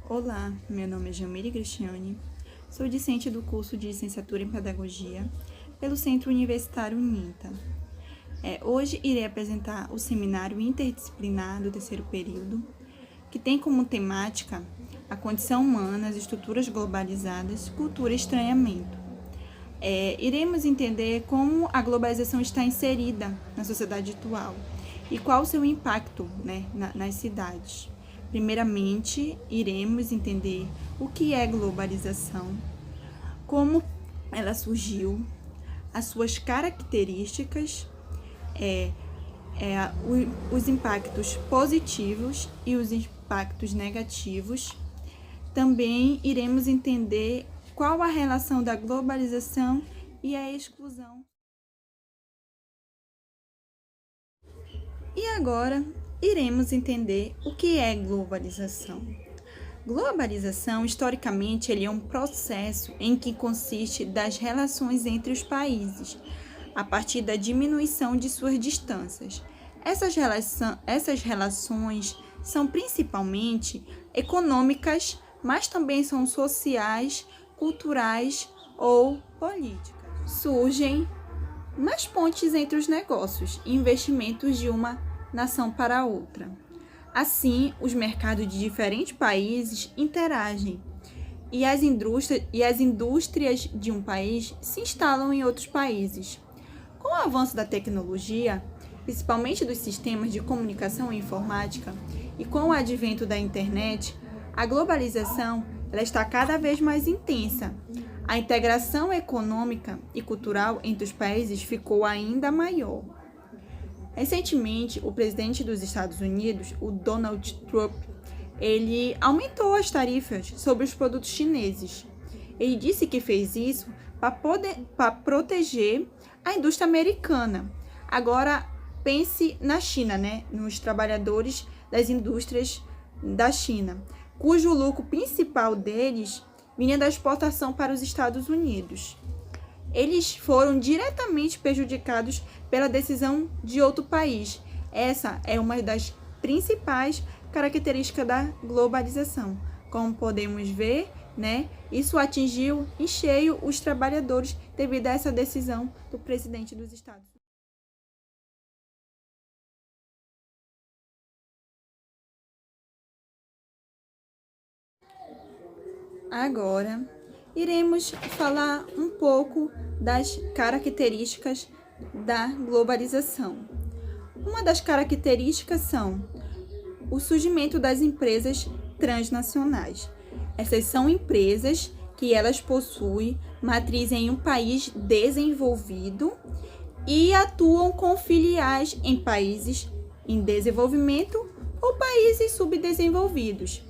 Olá, meu nome é Jamile Cristiane, sou discente do curso de Licenciatura em Pedagogia pelo Centro Universitário Uninta. Hoje irei apresentar o seminário interdisciplinar do terceiro período, que tem como temática a condição humana, as estruturas globalizadas, cultura e estranhamento. Iremos entender como a globalização está inserida na sociedade atual e qual o seu impacto, nas cidades. Primeiramente, iremos entender o que é globalização, como ela surgiu, as suas características, os impactos positivos e os impactos negativos. Também iremos entender qual a relação da globalização e a exclusão. E agora, iremos entender o que é globalização. Globalização, historicamente, ele é um processo em que consiste das relações entre os países, a partir da diminuição de suas distâncias. Essas relações são principalmente econômicas, mas também são sociais, culturais ou políticas. Surgem mais pontes entre os negócios e investimentos de uma nação para outra. Assim, os mercados de diferentes países interagem e as indústrias de um país se instalam em outros países. Com o avanço da tecnologia, principalmente dos sistemas de comunicação e informática, e com o advento da internet, a globalização ela está cada vez mais intensa. A integração econômica e cultural entre os países ficou ainda maior. Recentemente, o presidente dos Estados Unidos, o Donald Trump, ele aumentou as tarifas sobre os produtos chineses. Ele disse que fez isso para proteger a indústria americana. Agora, pense na China, nos trabalhadores das indústrias da China, cujo lucro principal deles vinha da exportação para os Estados Unidos. Eles foram diretamente prejudicados pela decisão de outro país. Essa é uma das principais características da globalização. Como podemos ver, isso atingiu em cheio os trabalhadores devido a essa decisão do presidente dos Estados Unidos. Agora, iremos falar um pouco das características da globalização. Uma das características são o surgimento das empresas transnacionais. Essas são empresas que elas possuem matriz em um país desenvolvido e atuam com filiais em países em desenvolvimento ou países subdesenvolvidos.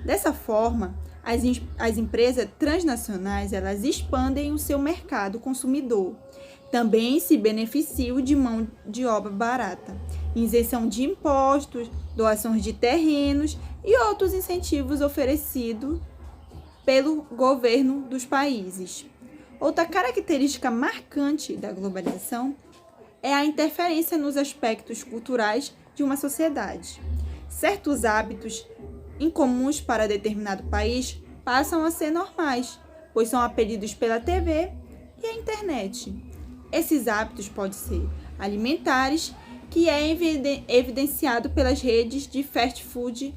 Dessa forma, as empresas transnacionais elas expandem o seu mercado consumidor. Também se beneficiam de mão de obra barata, isenção de impostos, doações de terrenos e outros incentivos oferecidos pelo governo dos países. Outra característica marcante da globalização é a interferência nos aspectos culturais de uma sociedade. Certos hábitos incomuns para determinado país passam a ser normais, pois são aprendidos pela TV e a internet. Esses hábitos podem ser alimentares, que é evidenciado pelas redes de fast food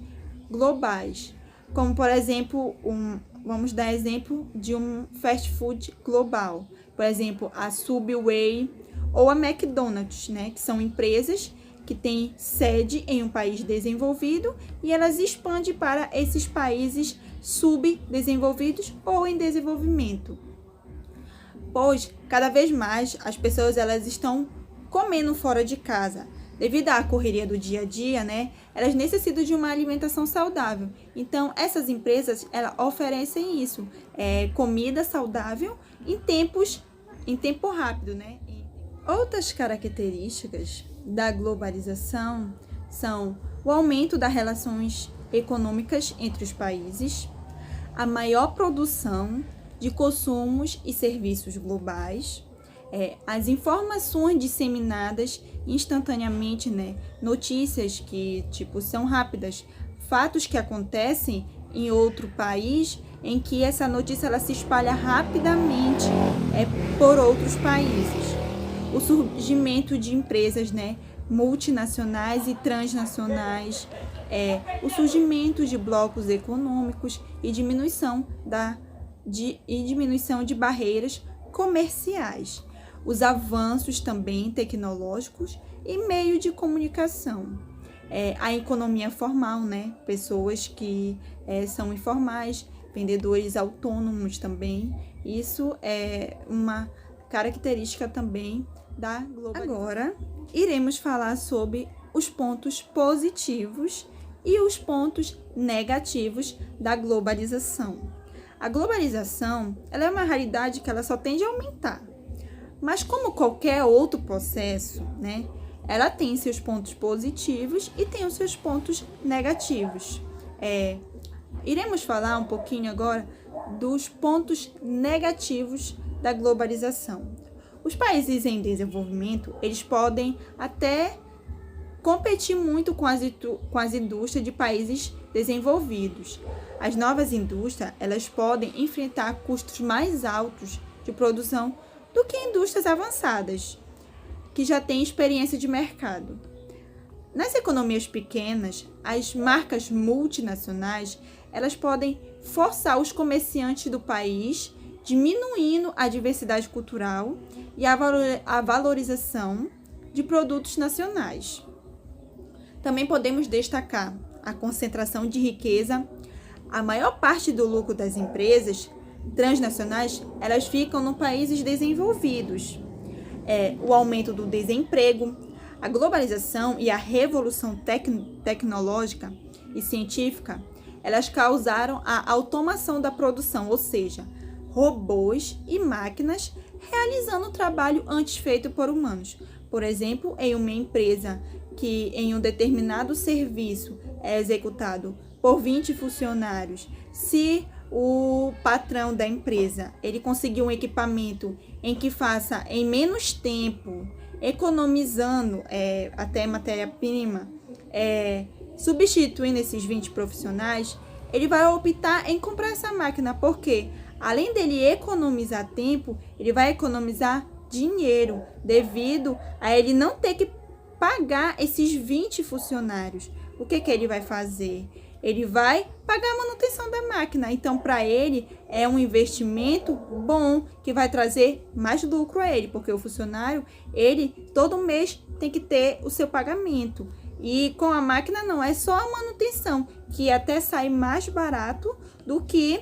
globais, como por exemplo, vamos dar exemplo de um fast food global, por exemplo, a Subway ou a McDonald's, que são empresas que têm sede em um país desenvolvido e elas expandem para esses países subdesenvolvidos ou em desenvolvimento. Pois, cada vez mais, as pessoas elas estão comendo fora de casa. Devido à correria do dia a dia, elas necessitam de uma alimentação saudável. Então, essas empresas elas oferecem isso, comida saudável em tempo rápido, Outras características da globalização são o aumento das relações econômicas entre os países, a maior produção de consumos e serviços globais, as informações disseminadas instantaneamente, notícias que são rápidas, fatos que acontecem em outro país, em que essa notícia ela se espalha rapidamente por outros países. O surgimento de empresas, né, multinacionais e transnacionais, o surgimento de blocos econômicos e diminuição de barreiras comerciais, os avanços também tecnológicos e meio de comunicação, a economia formal, né, pessoas que são informais, vendedores autônomos também, isso é uma característica também da globalização. Agora, iremos falar sobre os pontos positivos e os pontos negativos da globalização. A globalização, ela é uma realidade que ela só tende a aumentar. Mas como qualquer outro processo, né, ela tem seus pontos positivos e tem os seus pontos negativos. Iremos falar um pouquinho agora dos pontos negativos da globalização. Os países em desenvolvimento, eles podem até competir muito com as indústrias de países desenvolvidos. As novas indústrias, elas podem enfrentar custos mais altos de produção do que indústrias avançadas, que já têm experiência de mercado. Nas economias pequenas, as marcas multinacionais, elas podem forçar os comerciantes do país, diminuindo a diversidade cultural e a valorização de produtos nacionais. Também podemos destacar a concentração de riqueza. A maior parte do lucro das empresas transnacionais, elas ficam nos países desenvolvidos. O aumento do desemprego, a globalização e a revolução tecnológica e científica, elas causaram a automação da produção, ou seja, robôs e máquinas realizando o trabalho antes feito por humanos. Por exemplo, em uma empresa que em um determinado serviço é executado por 20 funcionários, se o patrão da empresa ele conseguir um equipamento em que faça em menos tempo, economizando até matéria-prima, substituindo esses 20 profissionais, ele vai optar em comprar essa máquina, porque além dele economizar tempo, ele vai economizar dinheiro, devido a ele não ter que pagar esses 20 funcionários. O que ele vai fazer? Ele vai pagar a manutenção da máquina. Então, para ele, é um investimento bom que vai trazer mais lucro a ele, porque o funcionário, ele todo mês tem que ter o seu pagamento. E com a máquina não, é só a manutenção, que até sai mais barato do que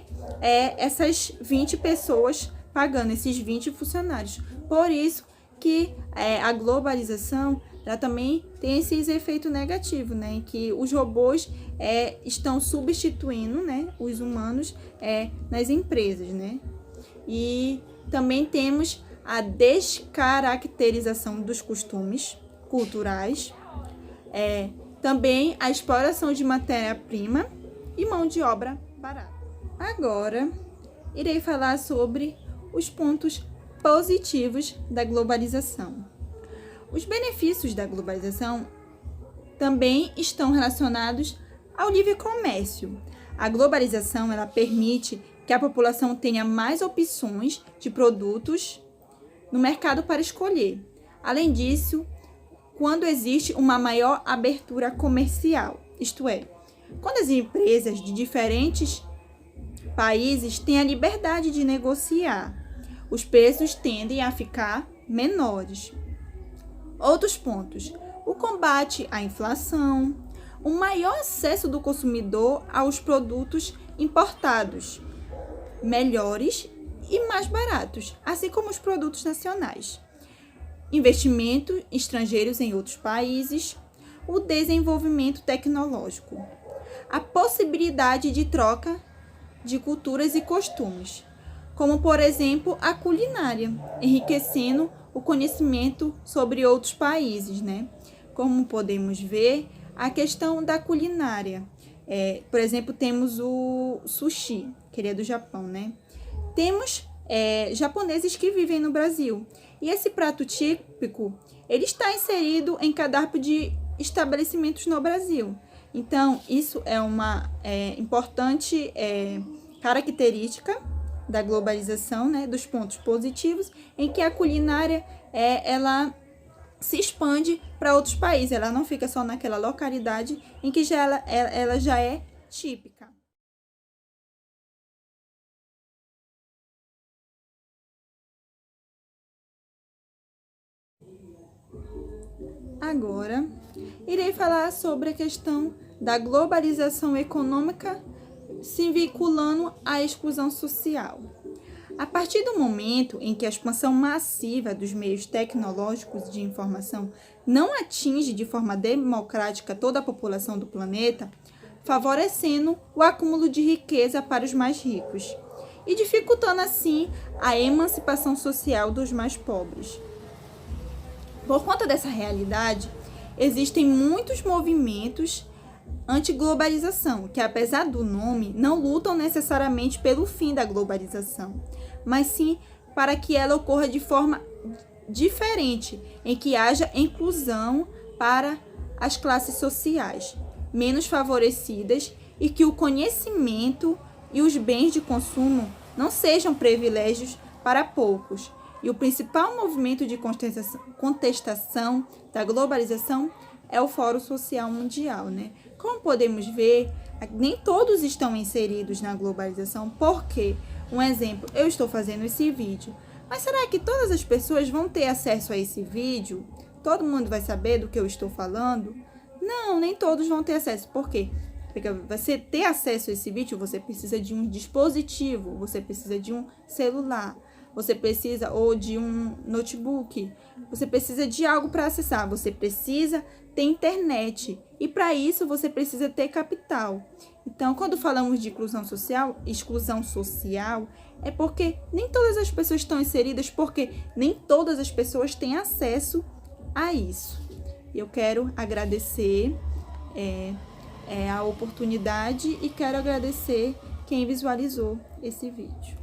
essas 20 pessoas pagando, esses 20 funcionários. Por isso que a globalização ela também tem esses efeitos negativos, né? Em que os robôs estão substituindo, né, os humanos nas empresas, né? E também temos a descaracterização dos costumes culturais, também a exploração de matéria-prima e mão de obra barata. Agora, irei falar sobre os pontos positivos da globalização. Os benefícios da globalização também estão relacionados ao livre comércio. A globalização ela permite que a população tenha mais opções de produtos no mercado para escolher. Além disso, quando existe uma maior abertura comercial, isto é, quando as empresas de diferentes países têm a liberdade de negociar, os preços tendem a ficar menores. Outros pontos: o combate à inflação, o maior acesso do consumidor aos produtos importados, melhores e mais baratos, assim como os produtos nacionais, investimentos estrangeiros em outros países, o desenvolvimento tecnológico, a possibilidade de troca de culturas e costumes, como, por exemplo, a culinária, enriquecendo o conhecimento sobre outros países, né? Como podemos ver, a questão da culinária. Por exemplo, temos o sushi, que ele é do Japão, né? Temos japoneses que vivem no Brasil. E esse prato típico, ele está inserido em cardápio de estabelecimentos no Brasil. Então, isso é uma importante característica da globalização, né, dos pontos positivos, em que a culinária ela se expande para outros países, ela não fica só naquela localidade em que ela já é típica. Agora, irei falar sobre a questão da globalização econômica se vinculando à exclusão social. A partir do momento em que a expansão massiva dos meios tecnológicos de informação não atinge de forma democrática toda a população do planeta, favorecendo o acúmulo de riqueza para os mais ricos e dificultando assim a emancipação social dos mais pobres. Por conta dessa realidade, existem muitos movimentos anti-globalização, que apesar do nome, não lutam necessariamente pelo fim da globalização, mas sim para que ela ocorra de forma diferente, em que haja inclusão para as classes sociais menos favorecidas e que o conhecimento e os bens de consumo não sejam privilégios para poucos. E o principal movimento de contestação da globalização é o Fórum Social Mundial, né? Como podemos ver, nem todos estão inseridos na globalização. Por quê? Um exemplo, eu estou fazendo esse vídeo, mas será que todas as pessoas vão ter acesso a esse vídeo? Todo mundo vai saber do que eu estou falando? Não, nem todos vão ter acesso. Por quê? Porque você ter acesso a esse vídeo, você precisa de um dispositivo, você precisa de um celular, você precisa ou de um notebook, você precisa de algo para acessar, você precisa ter internet e para isso você precisa ter capital. Então, quando falamos de exclusão social é porque nem todas as pessoas estão inseridas, porque nem todas as pessoas têm acesso a isso. Eu quero agradecer a oportunidade e quero agradecer quem visualizou esse vídeo.